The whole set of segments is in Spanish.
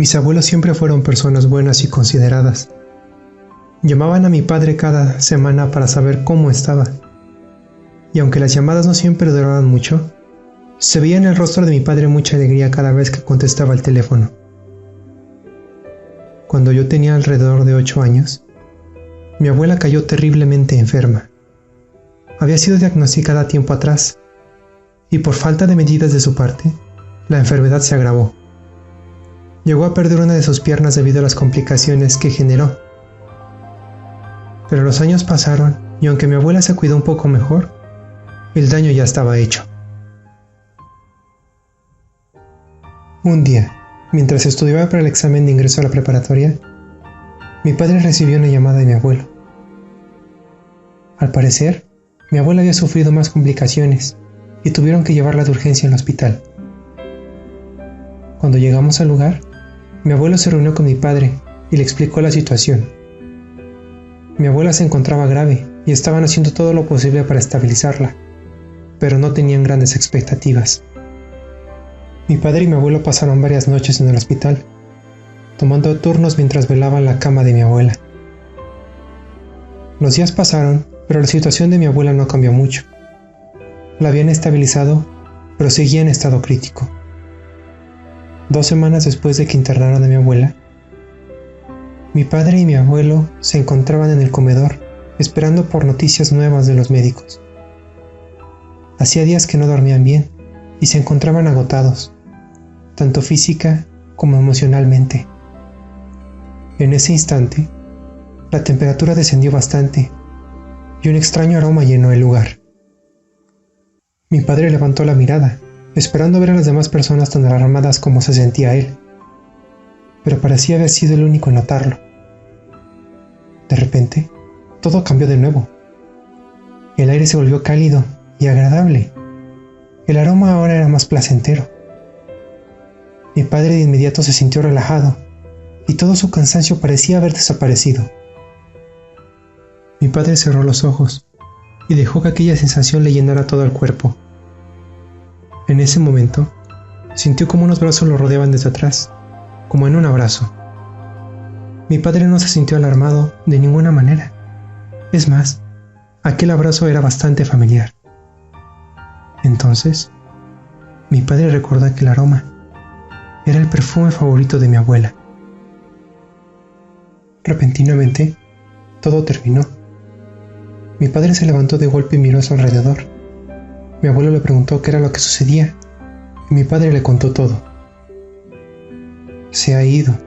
Mis abuelos siempre fueron personas buenas y consideradas. Llamaban a mi padre cada semana para saber cómo estaba. Y aunque las llamadas no siempre duraban mucho, se veía en el rostro de mi padre mucha alegría cada vez que contestaba el teléfono. Cuando yo tenía alrededor de 8 años, mi abuela cayó terriblemente enferma. Había sido diagnosticada tiempo atrás, y por falta de medidas de su parte, la enfermedad se agravó. Llegó a perder una de sus piernas debido a las complicaciones que generó. Pero los años pasaron y aunque mi abuela se cuidó un poco mejor, el daño ya estaba hecho. Un día, mientras estudiaba para el examen de ingreso a la preparatoria, mi padre recibió una llamada de mi abuelo. Al parecer, mi abuela había sufrido más complicaciones y tuvieron que llevarla de urgencia al hospital. Cuando llegamos al lugar, mi abuelo se reunió con mi padre y le explicó la situación. Mi abuela se encontraba grave y estaban haciendo todo lo posible para estabilizarla, pero no tenían grandes expectativas. Mi padre y mi abuelo pasaron varias noches en el hospital, tomando turnos mientras velaban la cama de mi abuela. Los días pasaron, pero la situación de mi abuela no cambió mucho. La habían estabilizado, pero seguía en estado crítico. 2 semanas después de que internaron a mi abuela, mi padre y mi abuelo se encontraban en el comedor, esperando por noticias nuevas de los médicos. Hacía días que no dormían bien y se encontraban agotados, tanto física como emocionalmente. En ese instante, la temperatura descendió bastante y un extraño aroma llenó el lugar. Mi padre levantó la mirada, esperando ver a las demás personas tan alarmadas como se sentía él, pero parecía haber sido el único en notarlo. De repente, todo cambió de nuevo. El aire se volvió cálido y agradable. El aroma ahora era más placentero. Mi padre de inmediato se sintió relajado y todo su cansancio parecía haber desaparecido. Mi padre cerró los ojos y dejó que aquella sensación le llenara todo el cuerpo. En ese momento, sintió como unos brazos lo rodeaban desde atrás, como en un abrazo. Mi padre no se sintió alarmado de ninguna manera. Es más, aquel abrazo era bastante familiar. Entonces, mi padre recordó aquel aroma. Era el perfume favorito de mi abuela. Repentinamente, todo terminó. Mi padre se levantó de golpe y miró a su alrededor. Mi abuelo le preguntó qué era lo que sucedía, y mi padre le contó todo. «Se ha ido»,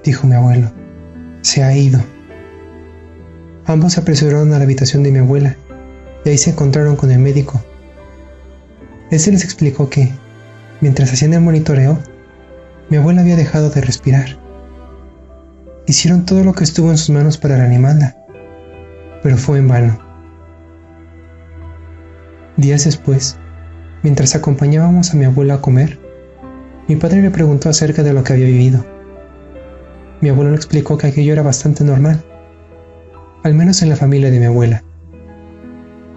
dijo mi abuelo. «Se ha ido». Ambos se apresuraron a la habitación de mi abuela, y ahí se encontraron con el médico. Este les explicó que, mientras hacían el monitoreo, mi abuela había dejado de respirar. Hicieron todo lo que estuvo en sus manos para reanimarla, pero fue en vano. Días después, mientras acompañábamos a mi abuela a comer, mi padre le preguntó acerca de lo que había vivido. Mi abuelo le explicó que aquello era bastante normal, al menos en la familia de mi abuela.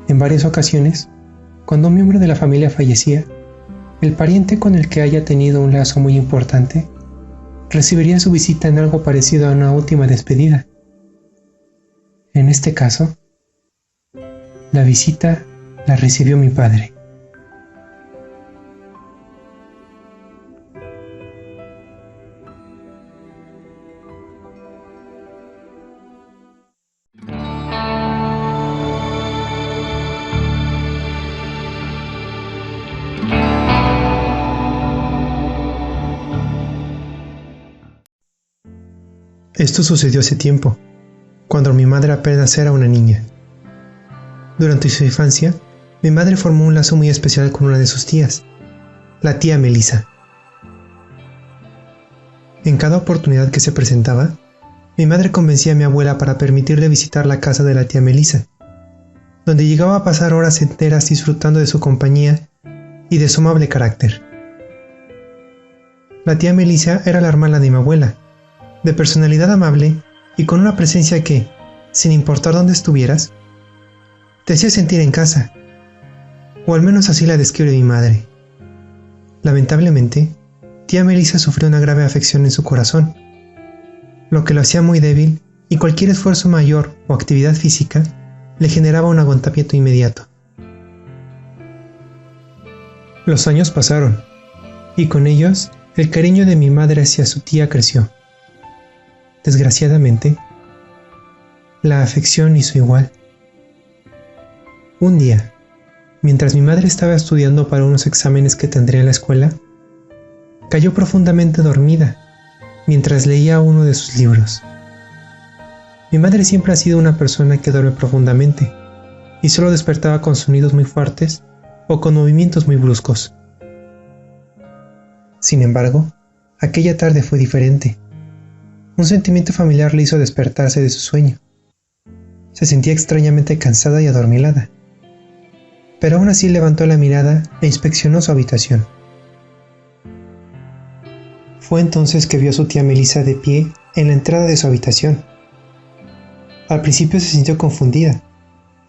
En varias ocasiones, cuando un miembro de la familia fallecía, el pariente con el que haya tenido un lazo muy importante recibiría su visita en algo parecido a una última despedida. En este caso, la visita la recibió mi padre. Esto sucedió hace tiempo, cuando mi madre apenas era una niña. Durante su infancia, mi madre formó un lazo muy especial con una de sus tías, la tía Melissa. En cada oportunidad que se presentaba, mi madre convencía a mi abuela para permitirle visitar la casa de la tía Melissa, donde llegaba a pasar horas enteras disfrutando de su compañía y de su amable carácter. La tía Melissa era la hermana de mi abuela, de personalidad amable y con una presencia que, sin importar dónde estuvieras, te hacía sentir en casa, o al menos así la describe mi madre. Lamentablemente, tía Melissa sufrió una grave afección en su corazón, lo que lo hacía muy débil y cualquier esfuerzo mayor o actividad física le generaba un agotamiento inmediato. Los años pasaron, y con ellos el cariño de mi madre hacia su tía creció. Desgraciadamente, la afección hizo igual. Un día, mientras mi madre estaba estudiando para unos exámenes que tendría en la escuela, cayó profundamente dormida mientras leía uno de sus libros. Mi madre siempre ha sido una persona que duerme profundamente y solo despertaba con sonidos muy fuertes o con movimientos muy bruscos. Sin embargo, aquella tarde fue diferente. Un sentimiento familiar le hizo despertarse de su sueño. Se sentía extrañamente cansada y adormilada, pero aún así levantó la mirada e inspeccionó su habitación. Fue entonces que vio a su tía Melissa de pie en la entrada de su habitación. Al principio se sintió confundida,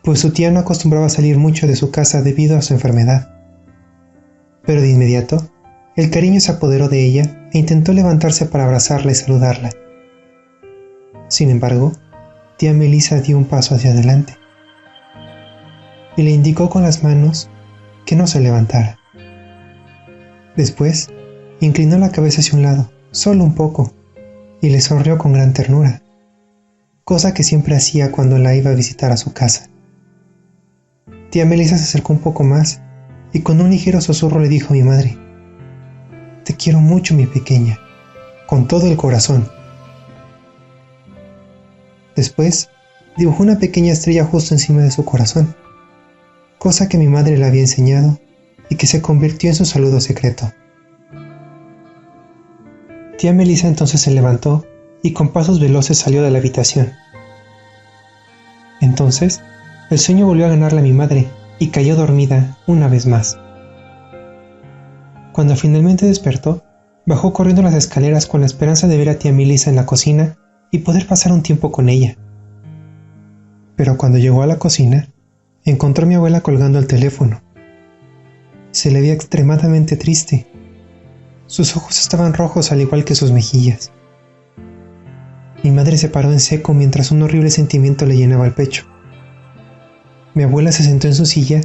pues su tía no acostumbraba a salir mucho de su casa debido a su enfermedad. Pero de inmediato, el cariño se apoderó de ella e intentó levantarse para abrazarla y saludarla. Sin embargo, tía Melissa dio un paso hacia adelante y le indicó con las manos que no se levantara. Después, inclinó la cabeza hacia un lado, solo un poco, y le sonrió con gran ternura, cosa que siempre hacía cuando la iba a visitar a su casa. Tía Melissa se acercó un poco más y con un ligero susurro le dijo a mi madre: «Te quiero mucho, mi pequeña, con todo el corazón». Después, dibujó una pequeña estrella justo encima de su corazón, cosa que mi madre le había enseñado y que se convirtió en su saludo secreto. Tía Melissa entonces se levantó y con pasos veloces salió de la habitación. Entonces, el sueño volvió a ganarle a mi madre y cayó dormida una vez más. Cuando finalmente despertó, bajó corriendo las escaleras con la esperanza de ver a tía Melissa en la cocina y poder pasar un tiempo con ella. Pero cuando llegó a la cocina, encontró a mi abuela colgando el teléfono. Se le veía extremadamente triste. Sus ojos estaban rojos al igual que sus mejillas. Mi madre se paró en seco mientras un horrible sentimiento le llenaba el pecho. Mi abuela se sentó en su silla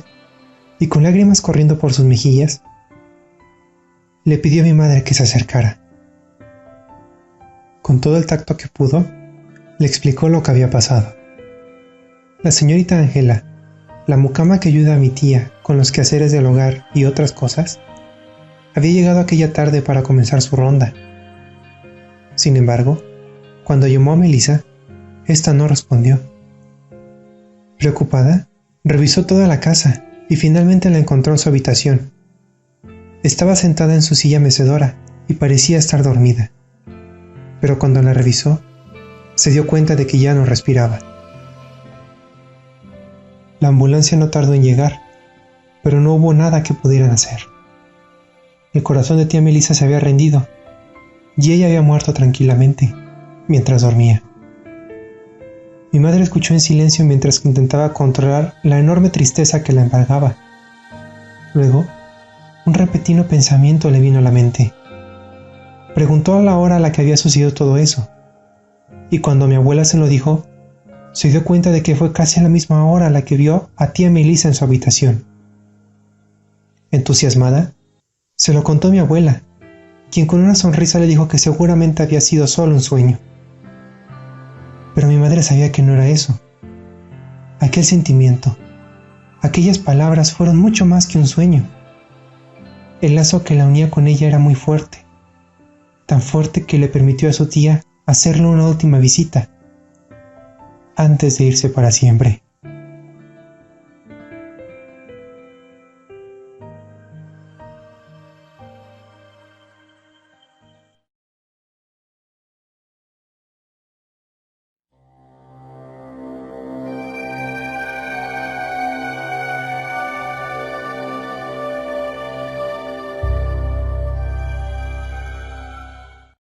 y con lágrimas corriendo por sus mejillas, le pidió a mi madre que se acercara. Con todo el tacto que pudo, le explicó lo que había pasado. La señorita Ángela, la mucama que ayuda a mi tía con los quehaceres del hogar y otras cosas, había llegado aquella tarde para comenzar su ronda. Sin embargo, cuando llamó a Melissa, ésta no respondió. Preocupada, revisó toda la casa y finalmente la encontró en su habitación. Estaba sentada en su silla mecedora y parecía estar dormida. Pero cuando la revisó, se dio cuenta de que ya no respiraba. La ambulancia no tardó en llegar, pero no hubo nada que pudieran hacer. El corazón de tía Melissa se había rendido y ella había muerto tranquilamente mientras dormía. Mi madre escuchó en silencio mientras intentaba controlar la enorme tristeza que la embargaba. Luego, un repentino pensamiento le vino a la mente. Preguntó a la hora a la que había sucedido todo eso, y cuando mi abuela se lo dijo, se dio cuenta de que fue casi a la misma hora a la que vio a tía Melissa en su habitación. Entusiasmada, se lo contó a mi abuela, quien con una sonrisa le dijo que seguramente había sido solo un sueño. Pero mi madre sabía que no era eso. Aquel sentimiento, aquellas palabras fueron mucho más que un sueño. El lazo que la unía con ella era muy fuerte, tan fuerte que le permitió a su tía hacerle una última visita, antes de irse para siempre.